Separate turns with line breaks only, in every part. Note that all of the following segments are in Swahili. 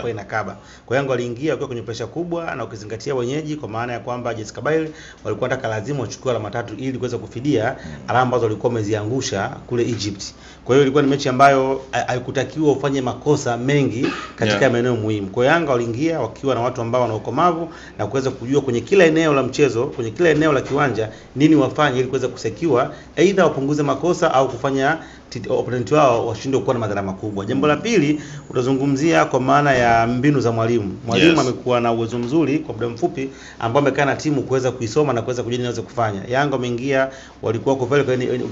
inakuwa inakaba. Kwa Yanga waliingia wakiwa kwenye pressure kubwa, na ukizingatia wenyeji kwa maana ya kwamba JS Kabylie walikuwa nataka lazima wachukue alama 3 ili kuweza kufidia alama ambazo walikuwa wameziangusha kule Egypt. Kwa hiyo ilikuwa ni mechi ambayo haikutakiwa ufanye makosa mengi katika maeneo muhimu. Kwa Yanga waliingia wakiwa na watu ambao wana ukomavu na kuweza kujua kwenye kila eneo la mchezo, kwenye kila eneo la kiwanja nini wafanye ili kuweza kusekiwa aidha wapunguze makosa au kufanya opponent wao washinde kuwa na madhara makubwa. Jambo la pili utazungumzia kwa maana ya mbinu za mwalimu. Mwalimu amekuwa na uwezo mzuri kwa muda mfupi ambao amekaa na timu kuweza kuisoma na kuweza kujua inaweza kufanya. Yanga wameingia walikuwa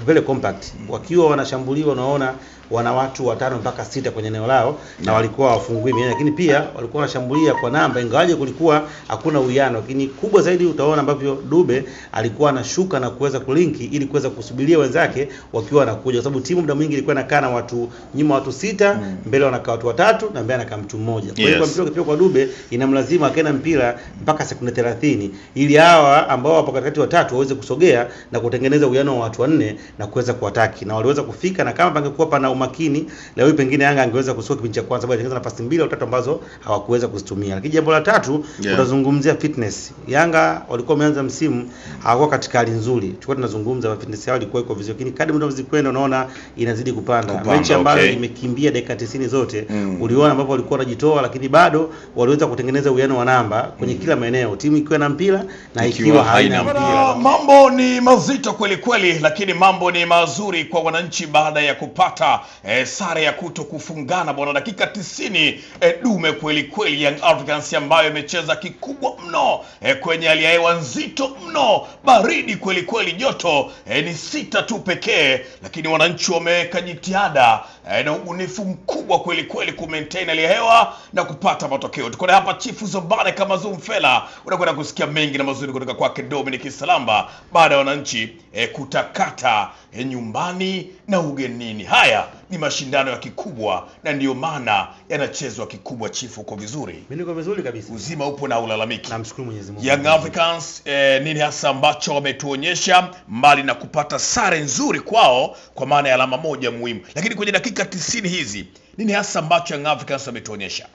very compact. Wakiwa wanashambuliwa unaona wana watu 5 mpaka 6 kwenye eneo lao na walikuwa wafungui mwenyewe, lakini pia walikuwa wanashambulia kwa namba ingawaje kulikuwa hakuna uwiano. Lakini kubwa zaidi utaona ambavyo Dube alikuwa anashuka na kuweza kulinki ili kuweza kusubiria wenzake wakiwa wanakuja, kwa sababu timu muda mwingi ilikuwa inakaa na watu nyuma watu 6, mbele wanakaa watu 3 na mbele anakaa mtu mmoja. Kwa hiyo kwa mpira kwa Dube inamlazimu akaenda mpira mpaka sekunde 30 ili hawa ambao wapo katikati watatu waweze kusogea na kutengeneza uwiano wa watu 4 na kuweza kuataki, na waliweza kufika. Na kama pangekuwa pana umakini leo pengine Yanga angeweza kusoka kipindi cha kwanza, bali alitengeneza nafasi 2 au 3 ambazo hawakuweza kuzitumia. Lakini jambo la tatu utazungumzia fitness. Yanga walikuwa wameanza msimu hawakuwa katika hali nzuri. Tulikuwa tunazungumza fitness yao ilikuwa iko vizuri, lakini kadri muda unazikwenda unaona inazidi kupanda. Mechi ambayo imekimbia dakika 90 zote uliona ambapo walikuwa wanajitoa, lakini bado waliweza kutengeneza uwiano wa namba kwenye kila maeneo, timu ikiwa na mpira na ikiwa haina mpira.
Mambo ni mazito kweli kweli, lakini mambo ni mazuri kwa wananchi baada ya kupata sare ya kuto kufungana bwana. Dakika 90 dume kweli kweli Young Africans ambayo imecheza kikubwa mno kwenye hali ya hewa nzito mno, baridi kweli kweli, joto ni 6 tu pekee, lakini wananchi wameweka jitihada na ubunifu mkubwa kweli kweli ku maintain hali ya hewa na kupata matokeo. Tuko hapa Chifu Zobane kama Zumfela, unakwenda kusikia mengi na mazuri kutoka kwake Dominic Salamba baada ya wananchi kutakata nyumbani na ugenini. Haya ni mashindano ya kikubwa na ndio maana yanachezwa kikubwa. Chifu, uko vizuri?
Mimi niko vizuri kabisa.
Uzima upo na ulalamiki?
Namshukuru Mwenyezi Mungu.
Young Africans nini hasa ambacho wametuonyesha mbali na kupata sare nzuri kwao kwa maana ya alama 1 muhimu, lakini kwenye dakika 90 hizi nini hasa ambacho Young Africans wametuonyesha?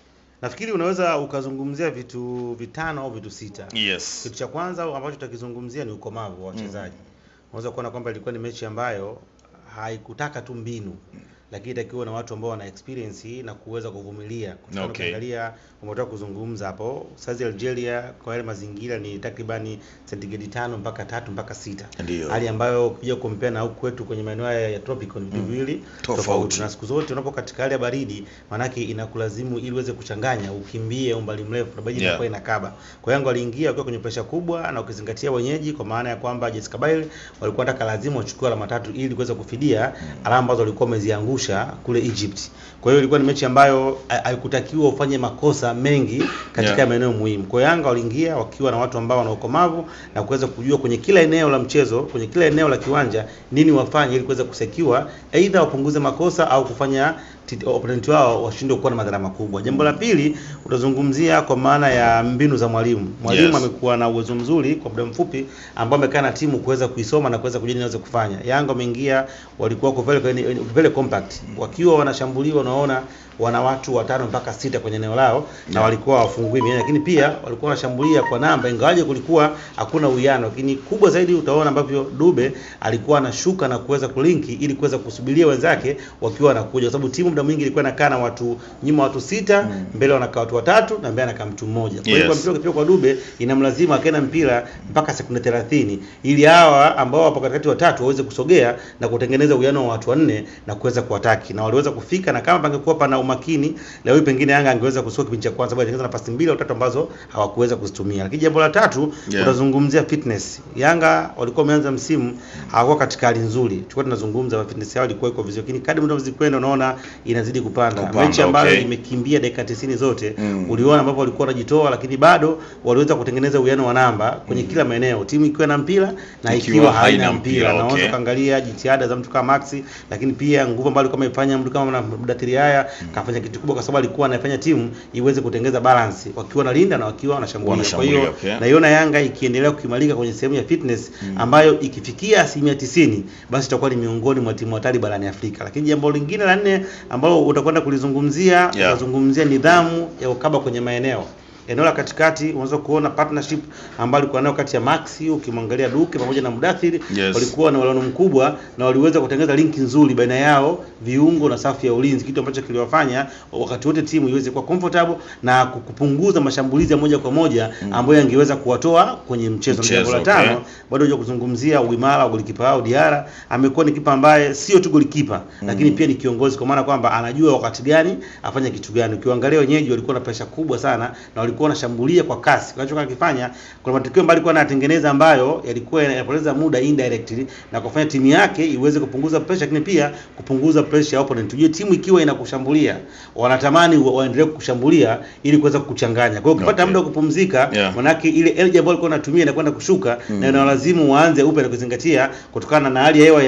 Nafikiri unaweza ukazungumzia vitu 5 au vitu 6.
Yes.
Kitu cha kwanza ambacho tutakizungumzia ni ukomavu wa wachezaji. Unaweza kuona kwamba ilikuwa ni mechi ambayo haikutaka tu mbinu, lakini itakiwa na watu ambao wana experience na kuweza kuvumilia. Kuangalia umetoka kuzungumza hapo, saizi Algeria kwa yale mazingira ni takribani sentigredi 5 mpaka 3 mpaka 6. Hali ambayo ukija kumpea na huku kwetu kwenye maeneo ya tropical ni viwili tofauti. Na siku zote unapo katika hali ya baridi manake inakulazimu ili uweze kuchanganya ukimbie umbali mrefu na baji inakuwa inakaba. Kwa Yanga waliingia wakiwa kwenye pressure kubwa, na ukizingatia wenyeji kwa maana ya kwamba JS Kabylie walikuwa nataka lazima wachukue alama 3 ili kuweza kufidia alama ambazo walikuwa wameziangusha kule Egypt. Kwa hiyo ilikuwa ni mechi ambayo haikutakiwa ufanye makosa mengi katika maeneo muhimu. Kwa Yanga waliingia wakiwa na watu ambao wana ukomavu na kuweza kujua kwenye kila eneo la mchezo, kwenye kila eneo la kiwanja nini wafanye ili kuweza kusekiwa aidha wapunguze makosa au kufanya opponent wao washinde kuwa na madhara makubwa. Jambo la pili utazungumzia kwa maana ya mbinu za mwalimu. Mwalimu amekuwa na uwezo mzuri kwa muda mfupi ambao amekaa na timu kuweza kuisoma na kuweza kujua inaweza kufanya. Yanga wameingia walikuwa very compact. Wakiwa wanashambuliwa unaona wana watu 5 mpaka 6 kwenye eneo lao na walikuwa wafungui mwenyewe, lakini pia walikuwa wanashambulia kwa namba ingawaje kulikuwa hakuna uwiano. Lakini kubwa zaidi utaona ambavyo Dube alikuwa anashuka na kuweza kulinki ili kuweza kusubiria wenzake wakiwa wanakuja, kwa sababu timu muda mwingi ilikuwa inakaa na watu nyuma watu 6, mbele wanakaa watu 3 na mbele anakaa mtu mmoja. Kwa hiyo kwa mpira kwa Dube inamlazimu akaenda mpira mpaka sekunde 30 ili hawa ambao wapo katikati watatu waweze kusogea na kutengeneza uwiano wa watu 4 na kuweza kuataki, na waliweza kufika. Na kama pangekuwa pana umakini leo pengine Yanga angeweza kusoka kipindi cha kwanza, bali alitengeneza nafasi 2 au 3 ambazo hawakuweza kuzitumia. Lakini jambo la tatu utazungumzia fitness. Yanga walikuwa wameanza msimu hawakuwa katika hali nzuri. Tulikuwa tunazungumza fitness yao ilikuwa iko vizuri, lakini kadri muda unazikwenda unaona inazidi kupanda. Mechi ambayo imekimbia dakika 90 zote uliona ambapo walikuwa wanajitoa, lakini bado waliweza kutengeneza uwiano wa namba kwenye kila maeneo, timu ikiwa na mpira na ikiwa haina mpira. Na unaweza kuangalia jitihada za mtu kama Maxi, lakini pia nguvu ambayo alikuwa amefanya mtu kama Mudathiri haya kafanya kitu kubwa, kwa sababu alikuwa anafanya timu iweze kutengeneza balance wakiwa na linda na wakiwa wanashambulia. Kwa hiyo naiona Yanga ikiendelea kuimarika kwenye sehemu ya fitness ambayo ikifikia 90% basi itakuwa ni miongoni mwa timu hatari barani Afrika. Lakini jambo lingine la 4 ambao utakwenda kulizungumzia, utazungumzia nidhamu ya ukaba kwenye maeneo. Eneo la katikati unaweza kuona partnership ambayo ilikuwa nayo kati ya Maxi, ukimwangalia Duke pamoja na Mudathir, walikuwa na uelewano mkubwa na waliweza kutengeneza linki nzuri baina yao, viungo na safu ya ulinzi, kitu ambacho kiliwafanya wakati wote timu iweze kuwa comfortable na kupunguza mashambulizi ya moja kwa moja ambayo yangeweza kuwatoa kwenye mchezo. Jambo la tano, bado unajua kuzungumzia uimara wa golikipa wao Diarra. Amekuwa ni kipa ambaye sio tu golikipa lakini pia ni kiongozi, kwa maana kwamba anajua wakati gani afanye kitu gani. Ukiangalia wenyeji walikuwa na pressure kubwa sana na walikuwa wanashambulia kwa kasi. Kinachokuwa kifanya kuna matukio mbali kwa anatengeneza ambayo yalikuwa yanapoteza muda indirectly na kufanya timu yake iweze kupunguza pressure, lakini pia kupunguza pressure ya opponent. Tujue timu ikiwa inakushambulia wanatamani waendelee kushambulia ili kuweza kukuchanganya. Kwa hiyo ukipata muda wa kupumzika, manake ile energy ambayo walikuwa wanatumia inakwenda kushuka na inawalazimu waanze upya na kuzingatia kutokana na hali ya hewa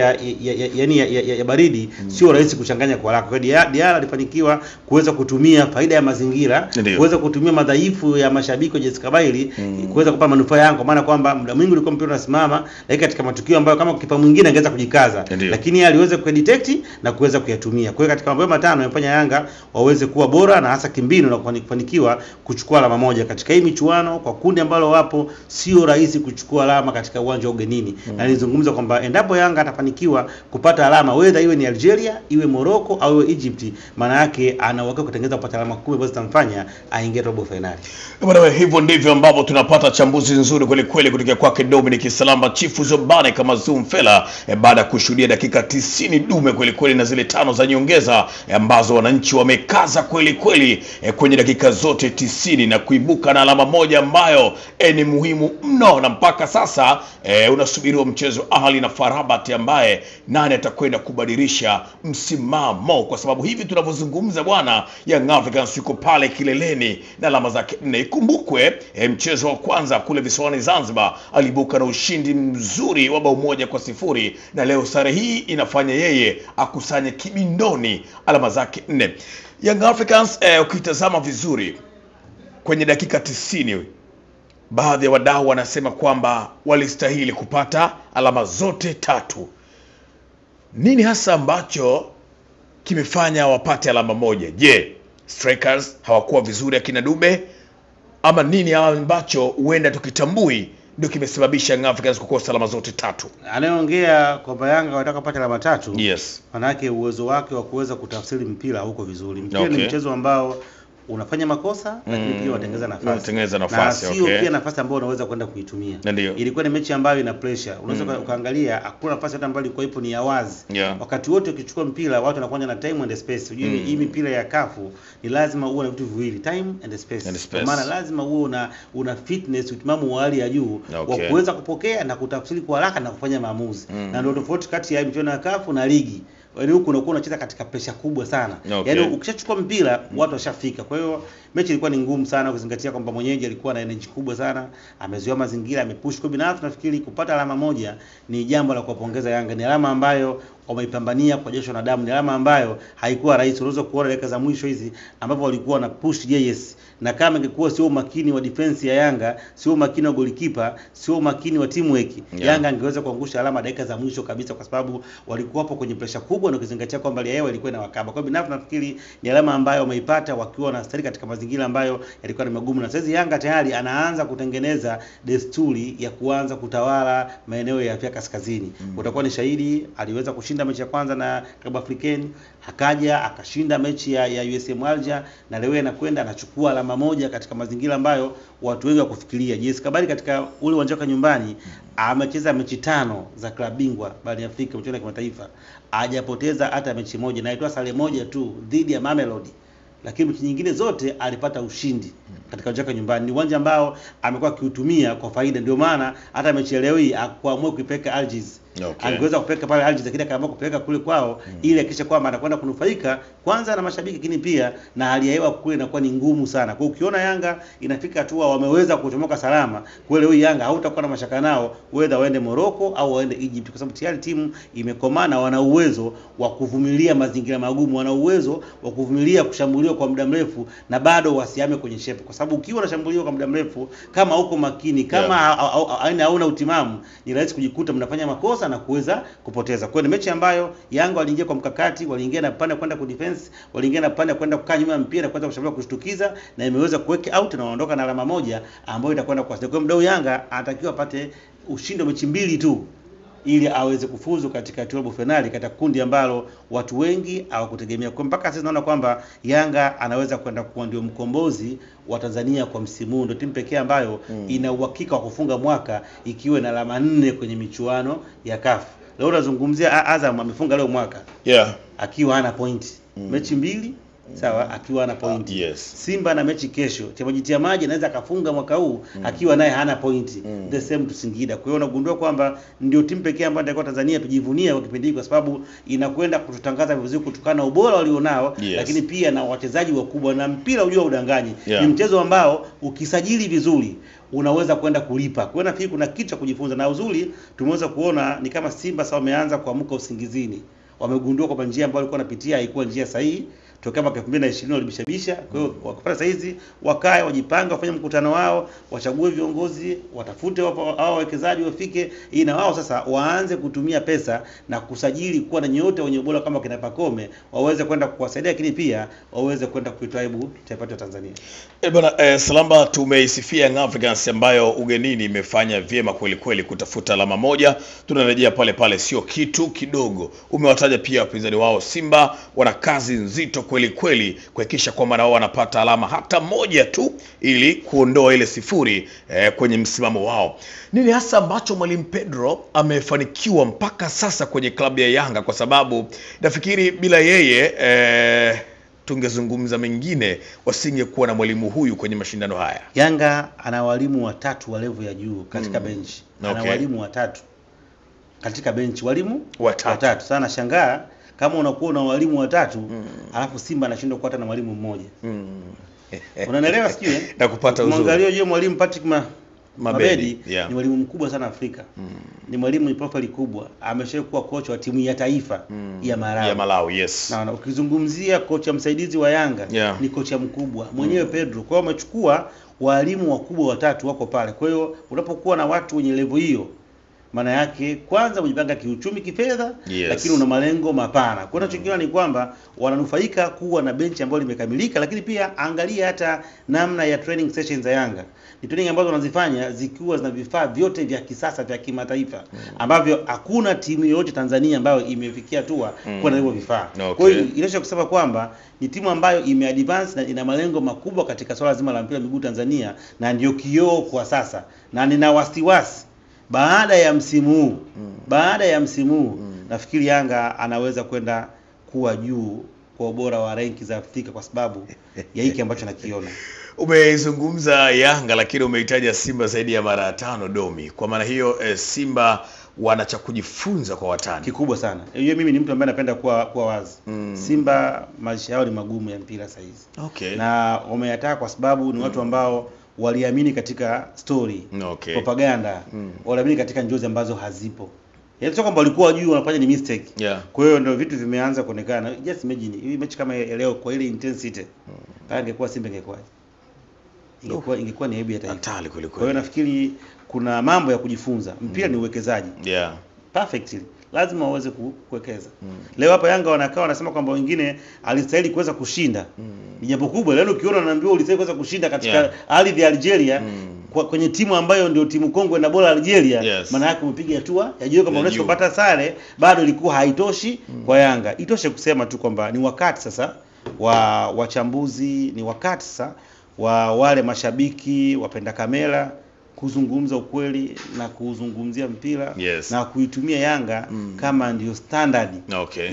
ya baridi, sio rahisi kuchanganya kwa haraka. Kwa hiyo Diarra alifanikiwa kuweza kutumia faida ya mazingira, kuweza kutumia madhaifu ya mashabiki wa JS Kabylie kuweza kupata manufaa yao, kwa maana kwamba muda mwingi ulikuwa mpira unasimama, lakini katika matukio ambayo kama kipa mwingine angeweza kujikaza, lakini yeye aliweza kudetect na kuweza kuyatumia. Kwa hiyo katika mambo matano yamefanya Yanga waweze kuwa bora na hasa kimbinu na kufanikiwa kuchukua alama moja katika hii michuano. Kwa kundi ambalo wapo sio rahisi kuchukua alama katika uwanja wa ugenini, na nilizungumza kwamba endapo Yanga atafanikiwa kupata alama, whether iwe ni Algeria, iwe Morocco au iwe Egypt, maana yake ana uhakika kutengeneza kupata alama 10 ambazo zitamfanya aingie robo finali.
Bwana, hivyo ndivyo ambavyo tunapata chambuzi nzuri kweli kweli kutoka kwake Dominic Salamba Chifu Zobane kama Zoomfella, baada ya kushuhudia dakika 90 dume kweli kweli na zile 5 za nyongeza ambazo wananchi wamekaza kweli kweli kwenye dakika zote 90 na kuibuka na alama moja ambayo ni muhimu mno, na mpaka sasa unasubiriwa mchezo Ahli na FAR Rabat ambaye nani atakwenda kubadilisha msimamo, kwa sababu hivi tunavyozungumza bwana, Young Africans yuko pale kileleni na alama zake 4. Ikumbukwe mchezo wa kwanza kule visiwani Zanzibar alibuka na ushindi mzuri wa bao 1-0, na leo sare hii inafanya yeye akusanye kibindoni alama zake 4. Young Africans ukitazama vizuri kwenye dakika 90, baadhi ya wadau wanasema kwamba walistahili kupata alama zote 3. Nini hasa ambacho kimefanya wapate alama moja? Je, strikers hawakuwa vizuri akina Dube, ama nini ambacho huenda tukitambui ndio kimesababisha Young Africans kukosa alama zote 3?
Anayeongea kwamba Yanga wanataka kupata alama 3,
yes,
maana yake uwezo wake wa kuweza kutafsiri mpira huko vizuri. Mpira ni mchezo ambao unafanya makosa lakini pia unatengeneza nafasi. Na sio pia nafasi ambayo unaweza kwenda kuitumia. Ilikuwa ni mechi ambayo ina pressure. Unaweza ukaangalia hakuna nafasi hata ambayo ilikuwa ipo ni ya wazi. Wakati wote ukichukua mpira watu wanakuja na time and space. Unajua hii mipira ya kafu ni lazima uwe na vitu viwili, time and space. Kwa maana lazima uwe una fitness, utimamu wa hali ya juu wa kuweza kupokea na kutafsiri kwa haraka na kufanya maamuzi. Na ndio tofauti kati ya michuano ya kafu na ligi. Yaani huko unakuwa unacheza katika pressure kubwa sana. Yaani ukishachukua mpira watu washafika. Kwa hiyo mechi ilikuwa ni ngumu sana kuzingatia kwamba mwenyeji alikuwa na energy kubwa sana, amezoea mazingira, amepush. Kwa binafsi nafikiri kupata alama moja ni jambo la kuwapongeza Yanga. Ni alama ambayo wameipambania kwa jasho na damu, ni alama ambayo haikuwa rahisi. Unaweza kuona dakika za mwisho hizi ambapo walikuwa na push JS, na kama ingekuwa sio umakini wa defense ya Yanga, sio umakini wa goalkeeper, sio umakini wa teamwork, Yanga angeweza kuangusha alama dakika za mwisho kabisa, kwa sababu walikuwa hapo kwenye pressure kubwa na kuzingatia kwamba hali ya hewa ilikuwa inawakaba. Kwa binafsi nafikiri ni alama ambayo wameipata wakiwa na stari katika mazingira ambayo yalikuwa ni magumu, na sasa Yanga tayari anaanza kutengeneza desturi ya kuanza kutawala maeneo ya Afrika Kaskazini. Utakuwa ni shahidi, aliweza kushinda mechi ya kwanza na Club Africain, akaja akashinda mechi ya USM Alger, na leo anakwenda anachukua alama moja katika mazingira ambayo watu wengi wakufikiria. JS Kabylie katika ule uwanja wa nyumbani amecheza mechi 5 za klabu bingwa barani Afrika mchezo wa kimataifa, hajapoteza hata mechi moja, na aitoa sare moja tu dhidi ya Mamelodi, lakini mechi nyingine zote alipata ushindi katika uwanja wa nyumbani. Ni uwanja ambao amekuwa akiutumia kwa faida, ndio maana hata mechi ya leo hii akaamua kuipeka Algiers. Angeweza kupeka pale Algiers, lakini akaamua kupeka kule kwao ili hakikisha kwamba anakwenda kunufaika kwanza na mashabiki, lakini pia na hali ya hewa kule inakuwa ni ngumu sana. Kwa ukiona Yanga inafika hatua wameweza kutomoka salama, kwa leo Yanga hautakuwa na mashaka nao whether waende Morocco au waende Egypt, kwa sababu tayari timu imekomana, wana uwezo wa kuvumilia mazingira magumu, wana uwezo wa kuvumilia kushambuliwa kwa muda mrefu na bado wasiame kwenye shepu, kwa sababu ukiwa unashambuliwa kwa muda mrefu kama uko makini, kama hauna utimamu, ni rahisi kujikuta mnafanya makosa kukosa na kuweza kupoteza. Kwa hiyo ni mechi ambayo Yanga waliingia kwa mkakati, waliingia na pande kwenda kudefense, waliingia na pande kwenda kukaa nyuma ya mpira na kuanza kushambulia kushtukiza, na imeweza kuweka out na waondoka na alama moja ambayo itakwenda kwa sababu mdau Yanga anatakiwa apate ushindi wa mechi 2 tu ili aweze kufuzu katika robo finali katika kundi ambalo watu wengi hawakutegemea. Kwa mpaka sasa naona kwamba Yanga anaweza kwenda kuwa ndio mkombozi wa Tanzania kwa msimu huu. Ndio timu pekee ambayo ina uhakika wa kufunga mwaka ikiwa na alama 4 kwenye michuano ya CAF. Leo nazungumzia Azam amefunga leo mwaka. Akiwa hana point. Mechi 2 sawa, akiwa hana point. Simba na mechi kesho. Timajitia maji anaweza akafunga mwaka huu akiwa naye hana point. The same to Singida. Kwa hiyo unagundua kwamba ndio timu pekee ambayo ndio Tanzania tujivunia kwa kipindi hiki, kwa sababu inakwenda kututangaza vizuri kutokana na ubora walionao, lakini pia na wachezaji wakubwa, na mpira ujua udanganyi. Ni mchezo ambao ukisajili vizuri unaweza kwenda kulipa. Kwa hiyo nafikiri kuna kitu cha kujifunza, na uzuri tumeweza kuona ni kama Simba sasa wameanza kuamka usingizini. Wamegundua kwamba njia ambayo walikuwa wanapitia haikuwa njia sahihi. Tokea mwaka 2020 walibishabisha. Kwa hiyo wakapata saizi wakae, wajipange, wafanye mkutano wao, wachague viongozi, watafute hao wawekezaji wafike, ili na wao sasa waanze kutumia pesa na kusajili kuwa na nyote wenye ubora kama kina Pacome, waweze kwenda kuwasaidia, lakini pia waweze kwenda kuitaibu taifa la Tanzania.
Bwana Salamba, tumeisifia Young Africans ambayo ugenini imefanya vyema kweli kweli kutafuta alama moja. Tunarejea pale pale, sio kitu kidogo. Umewataja pia wapinzani wao Simba, wana kazi nzito kweli kweli kuhakikisha kwamba nao wanapata alama hata moja tu ili kuondoa ile 0 kwenye msimamo wao. Nini hasa ambacho Mwalimu Pedro amefanikiwa mpaka sasa kwenye klabu ya Yanga? Kwa sababu nafikiri bila yeye tungezungumza mengine, wasingekuwa na mwalimu huyu kwenye mashindano haya.
Yanga ana walimu 3 wa level ya juu katika bench. Ana walimu 3 katika bench, walimu 3. Sana shangaa kama unakuwa na walimu 3 alafu Simba anashindwa kupata na mwalimu mmoja. Unanielewa sio?
Na kupata uzuri.
Mwangalie je, mwalimu Patrick Mabedi ni mwalimu mkubwa sana Afrika. Ni mwalimu ni profile kubwa. Ameshakuwa kocha wa timu ya taifa ya Malawi.
Ya Malawi, yes.
Na ukizungumzia kocha msaidizi wa Yanga ni kocha mkubwa mwenyewe Pedro. Kwa hiyo amechukua walimu wakubwa 3 wako pale. Kwa hiyo unapokuwa na watu wenye level hiyo, maana yake kwanza unajipanga kiuchumi, kifedha, lakini una malengo mapana. Kwa hiyo tunachokiona ni kwamba wananufaika kuwa na benchi ambayo limekamilika, lakini pia angalia hata namna ya training sessions za Yanga. Ni training ambazo wanazifanya zikiwa zina vifaa vyote vya kisasa vya kimataifa ambavyo hakuna timu yoyote Tanzania ambayo imefikia hatua kuwa na hivyo vifaa. Kwa hiyo inaweza kusema kwamba ni timu ambayo imeadvance na ina malengo makubwa katika swala zima la mpira miguu Tanzania, na ndio kioo kwa sasa. Na nina wasiwasi baada ya msimu huu nafikiri Yanga anaweza kwenda kuwa juu kwa ubora wa ranki za Afrika kwa sababu ya hiki ambacho nakiona.
Umeizungumza Yanga lakini umeitaja Simba zaidi ya mara 5 Domi. Kwa maana hiyo Simba wana cha kujifunza kwa watani
kikubwa sana. Hiyo mimi ni mtu ambaye napenda kuwa wazi. Simba maisha yao ni magumu ya mpira sasa hizi. Na wameyataka kwa sababu ni watu ambao waliamini katika story, propaganda, waliamini katika njozi ambazo hazipo. Yaani sio kwamba walikuwa juu wanafanya ni mistake. Kwa hiyo ndio vitu vimeanza kuonekana. Just imagine hii mechi kama leo kwa ile intensity. Ingekuwa Simba ingekuwa ni aibu ya taifa. Kwa hiyo nafikiri kuna mambo ya kujifunza. Mpira ni uwekezaji. Perfectly. Lazima waweze kuwekeza. Leo hapa Yanga wanakaa wanasema kwamba wengine alistahili kuweza kushinda. Ni jambo kubwa. Leo ukiona unaambiwa ulistahili kuweza kushinda katika ardhi ya Algeria kwenye timu ambayo ndio timu kongwe na bora Algeria, maana yake umepiga hatua ya juu. Kama unaweza kupata sare bado ilikuwa haitoshi kwa Yanga. Itoshe kusema tu kwamba ni wakati sasa wa wachambuzi, ni wakati sasa wa wale mashabiki wapenda kamera kuzungumza ukweli na kuzungumzia mpira na kuitumia Yanga kama ndio standard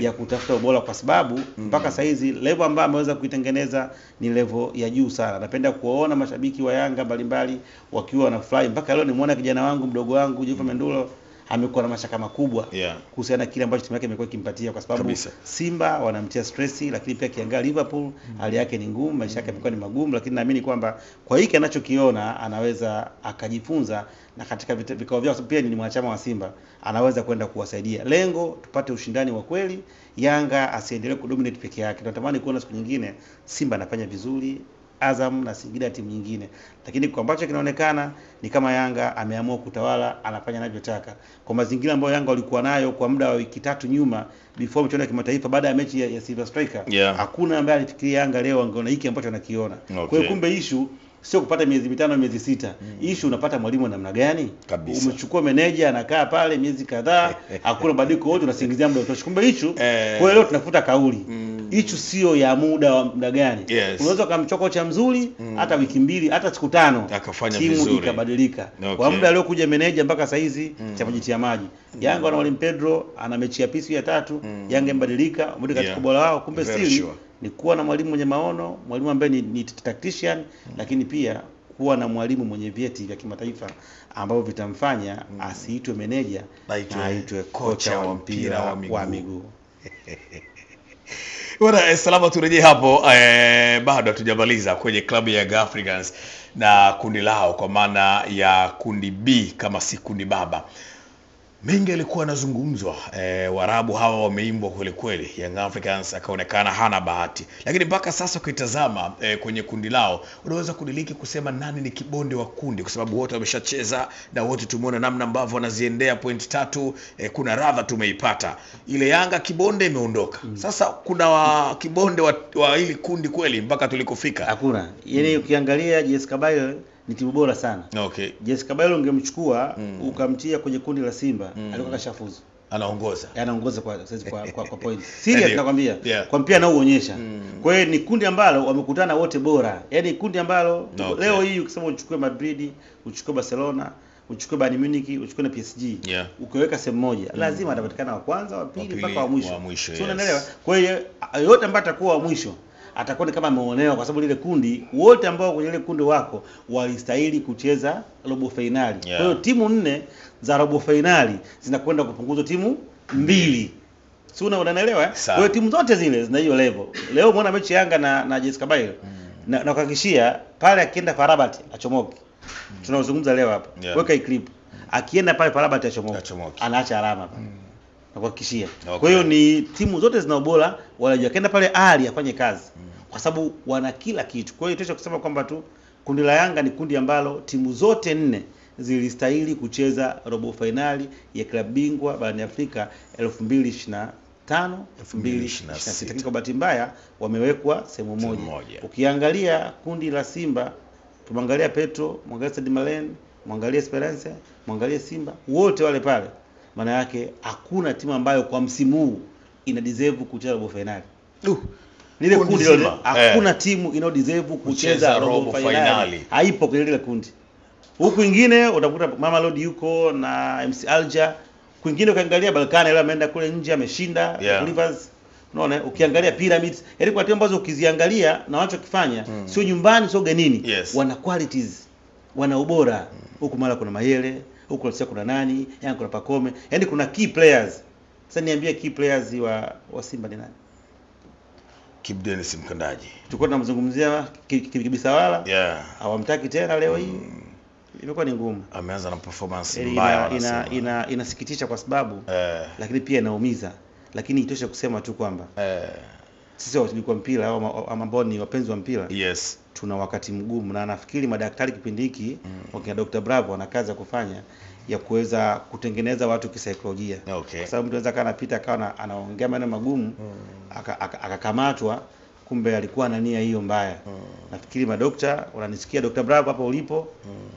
ya kutafuta ubora, kwa sababu mpaka sasa hizi level ambayo ameweza kuitengeneza ni level ya juu sana. Napenda kuwaona mashabiki wa Yanga mbalimbali wakiwa wanafurahi. Mpaka leo nimeona kijana wangu mdogo wangu Jeffa Mendulo amekuwa na mashaka makubwa kuhusiana na kile ambacho timu yake imekuwa ikimpatia, kwa sababu Simba wanamtia stress, lakini pia kiangalia Liverpool hali yake ni ngumu, maisha yake yamekuwa ni magumu, lakini naamini kwamba kwa hiki anachokiona anaweza akajifunza, na katika vikao vyao pia ni mwanachama wa Simba, anaweza kwenda kuwasaidia. Lengo tupate ushindani wa kweli, Yanga asiendelee kudominate peke yake. Tunatamani kuona siku nyingine Simba anafanya vizuri, Azam na Singida timu nyingine. Lakini kwa ambacho kinaonekana ni kama Yanga ameamua kutawala, anafanya anavyotaka. Kwa mazingira ambayo Yanga walikuwa nayo kwa muda wa wiki 3 nyuma before michuano ya kimataifa baada ya mechi ya Silver Striker, hakuna ambaye alifikiria Yanga leo angeona hiki ambacho anakiona. Kwa hiyo kumbe issue sio kupata miezi 5 miezi 6. Issue unapata mwalimu namna gani? Umechukua meneja anakaa pale miezi kadhaa, hakuna badiliko wote unasingizia muda utosha. Kumbe issue kwa leo tunafuta kauli. Issue sio ya muda gani. Unaweza kumchoka kocha mzuri hata wiki 2 hata siku 5
akafanya
timu
vizuri
ikabadilika. Kwa muda leo kuja meneja mpaka saa hizi cha kujitia maji. Yanga na mwalimu Pedro ana mechi ya pisi ya 3, Yanga mbadilika, mbona katika bora wao. Kumbe siri ni kuwa na mwalimu mwenye maono, mwalimu ambaye ni tactician, lakini pia kuwa na mwalimu mwenye vyeti vya kimataifa ambao vitamfanya asiitwe meneja na aitwe kocha wa mpira wa miguu.
Bwana, salama, turejee hapo. Bado hatujamaliza kwenye klabu ya Young Africans na kundi lao, kwa maana ya kundi B kama si kundi baba. Mengi yalikuwa yanazungumzwa, Waarabu hawa wameimbwa kweli kweli. Young Africans akaonekana hana bahati, lakini mpaka sasa ukitazama kwenye kundi lao unaweza kudiliki kusema nani ni kibonde wa kundi, kwa sababu wote wameshacheza na wote tumeona namna ambavyo wanaziendea point 3. Kuna radha tumeipata, ile Yanga kibonde imeondoka. Sasa kuna kibonde wa hili kundi kweli mpaka tulikofika?
Hakuna. Yaani ukiangalia JS Kabylie ni timu bora sana.
Okay.
JS Kabylie ungemchukua ukamtia kwenye kundi la Simba, alikuwa kashafuzu. Anaongoza kwa point. Serious nakwambia. Kwa mpira na uonyesha. Kwa hiyo ni kundi ambalo wamekutana wote bora. Yaani kundi ambalo leo hii ukisema uchukue Madrid, uchukue Barcelona, uchukue Bayern Munich, uchukue na PSG, ukiweka sehemu moja, lazima atapatikana wa kwanza, wa pili mpaka wa mwisho. Sio, unaelewa? Kwa hiyo yote ambaye atakuwa wa mwisho atakuwa kama ameonewa, kwa sababu lile kundi wote ambao kwenye ile kundi wako walistahili kucheza robo finali. Kwa hiyo timu 4 za robo finali zinakwenda kupunguzwa timu 2. Sio, unaelewa? Kwa hiyo timu zote zile zina hiyo level. Leo umeona mechi Yanga na JS Kabylie, na kuhakikishia pale akienda Farabat achomoke. Tunazungumza leo hapa. Weka clip. Akienda pale Farabat achomoke. Anaacha alama pale. Na kuhakikishia. Kwa hiyo ni timu zote zina ubora, wale akaenda pale Ali afanye kazi. Kwa sababu wana kila kitu. Kwa hiyo tunaweza kusema kwamba tu kundi la Yanga ni kundi ambalo timu zote 4 zilistahili kucheza robo finali ya klabu bingwa barani Afrika 2025 2026. Kwa bahati mbaya wamewekwa sehemu moja. Ukiangalia kundi la Simba, tumwangalia Petro, mwangalia Stade Malien, mwangalia Esperance, mwangalia Simba, wote wale pale. Maana yake hakuna timu ambayo kwa msimu huu ina deserve kucheza robo finali. Lile kundi lile hakuna timu ina deserve kucheza robo finali. Haipo kwenye lile kundi. Huku wengine utakuta Mamelodi yuko na MC Alger. Kwingine ukiangalia Balkani yule ameenda kule nje ameshinda Rivers. Unaona, ukiangalia Pyramids, yaani kwa timu ambazo ukiziangalia na wanachokifanya sio nyumbani sio ugenini, wana qualities, wana ubora. Huku mara kuna Mayele, huko kuna nani, yani kuna Pakome, yani kuna key players. Sasa niambie key players wa Simba ni nani?
Kibu Denis Mkandaji.
Tulikuwa tunamzungumzia Kibisawala. Hawamtaki tena leo hii. Imekuwa ni ngumu.
Ameanza na performance mbaya.
Inasikitisha kwa sababu lakini pia inaumiza. Lakini itosha kusema tu kwamba sisi watu wa mpira au ambao ni wapenzi wa mpira, tuna wakati mgumu, na nafikiri madaktari kipindi hiki wakina Dr. Bravo wana kazi ya kufanya ya kuweza kutengeneza watu kisaikolojia. Kwa sababu mtu anaweza kana anapita akawa anaongea maneno magumu akakamatwa, kumbe alikuwa na nia hiyo mbaya. Nafikiri madokta wananisikia, Dr. Bravo hapo ulipo,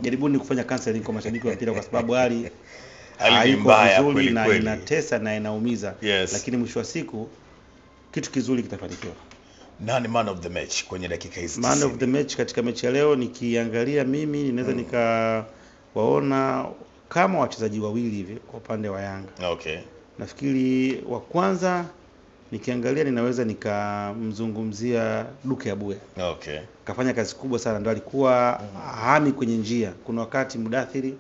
jaribuni kufanya counseling kwa mashabiki wa mpira, kwa sababu hali mbaya kweli na inatesa na inaumiza. Lakini mwisho wa siku kitu kizuri kitafanikiwa.
Nani man of the match kwenye dakika hizi?
Man of the match katika mechi ya leo, nikiangalia mimi ninaweza nikawaona kama wachezaji wawili hivi kwa upande wa Yanga. Nafikiri wa kwanza nikiangalia ninaweza nikamzungumzia Duke Abuya. Kafanya kazi kubwa sana, ndo alikuwa hami kwenye njia. Kuna wakati Mudathiri,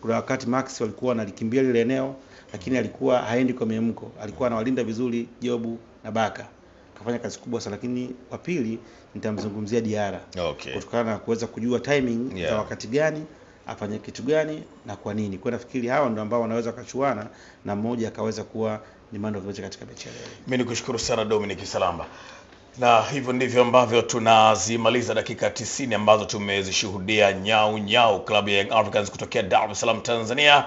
kuna wakati Max walikuwa wanalikimbia lile eneo, lakini alikuwa haendi kwa miemko. Alikuwa anawalinda vizuri Jobu na Baka. Kafanya kazi kubwa sana. Lakini wa pili nitamzungumzia Diara. Kutokana na kuweza kujua timing za wakati gani afanye kitu gani na kwa nini. Kwa nafikiri hawa ndio ambao wanaweza kachuana na mmoja akaweza kuwa ni man of the match katika mechi leo.
Mimi nikushukuru sana Dominic Salamba. Na hivyo ndivyo ambavyo tunazimaliza dakika 90 ambazo tumezishuhudia nyau klabu ya Young Africans kutokea Dar es Salaam Tanzania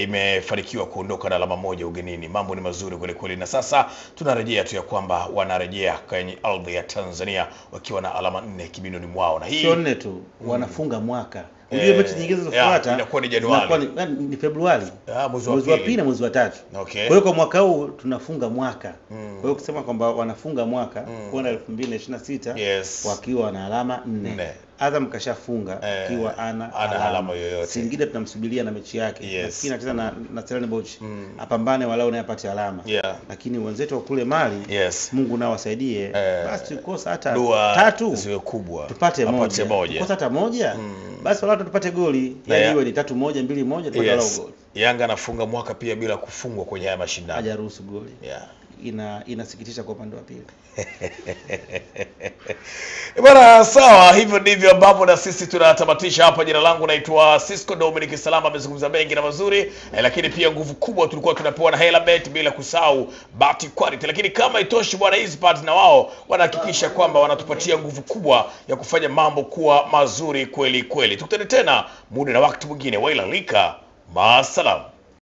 imefanikiwa kuondoka na alama moja ugenini. Mambo ni mazuri kweli kweli, na sasa tunarejea tu ya kwamba wanarejea kwenye ardhi ya Tanzania wakiwa na alama 4 kibindoni mwao, na hii
sio 4 tu, wanafunga mwaka. Unajua mechi nyingine zinazofuata
inakuwa ni Januari,
ni Februari, mwezi wa pili na mwezi wa tatu.
Okay.
Kwa hiyo kwa mwaka huu tunafunga mwaka. Kwa hiyo kusema kwamba wanafunga mwaka kwenda 2026
yes,
wakiwa na alama 4. Azam kashafunga akiwa ana
alama yoyote.
Singida tunamsubiria na mechi yake.
Yes.
Lakini anacheza na Stellenbosch. Apambane walau naye apate alama. Lakini wenzetu wa kule Mali,
yes,
Mungu nao wasaidie. Basi tukosa hata
dua
3
ziwe kubwa.
Tupate moja. Tukosa hata moja. Basi walau tupate goli. Yaani iwe ni 3-1 2-1 tupate walau goli.
Yanga anafunga mwaka pia bila kufungwa kwenye haya mashindano.
Hajaruhusu goli. Inasikitisha kwa upande wa pili.
Bwana, sawa, hivyo ndivyo ambavyo na sisi tunatamatisha hapa. Jina langu naitwa Cisco Dominic Salama, amezungumza mengi na mazuri, lakini pia nguvu kubwa tulikuwa tunapewa na Helabet, bila kusahau Bati Quality. Lakini kama itoshi bwana, hizi parts na wao wanahakikisha kwamba wanatupatia nguvu kubwa ya kufanya mambo kuwa mazuri kweli kweli. Tukutane tena muda na wakati mwingine. Wailalika, maasalam.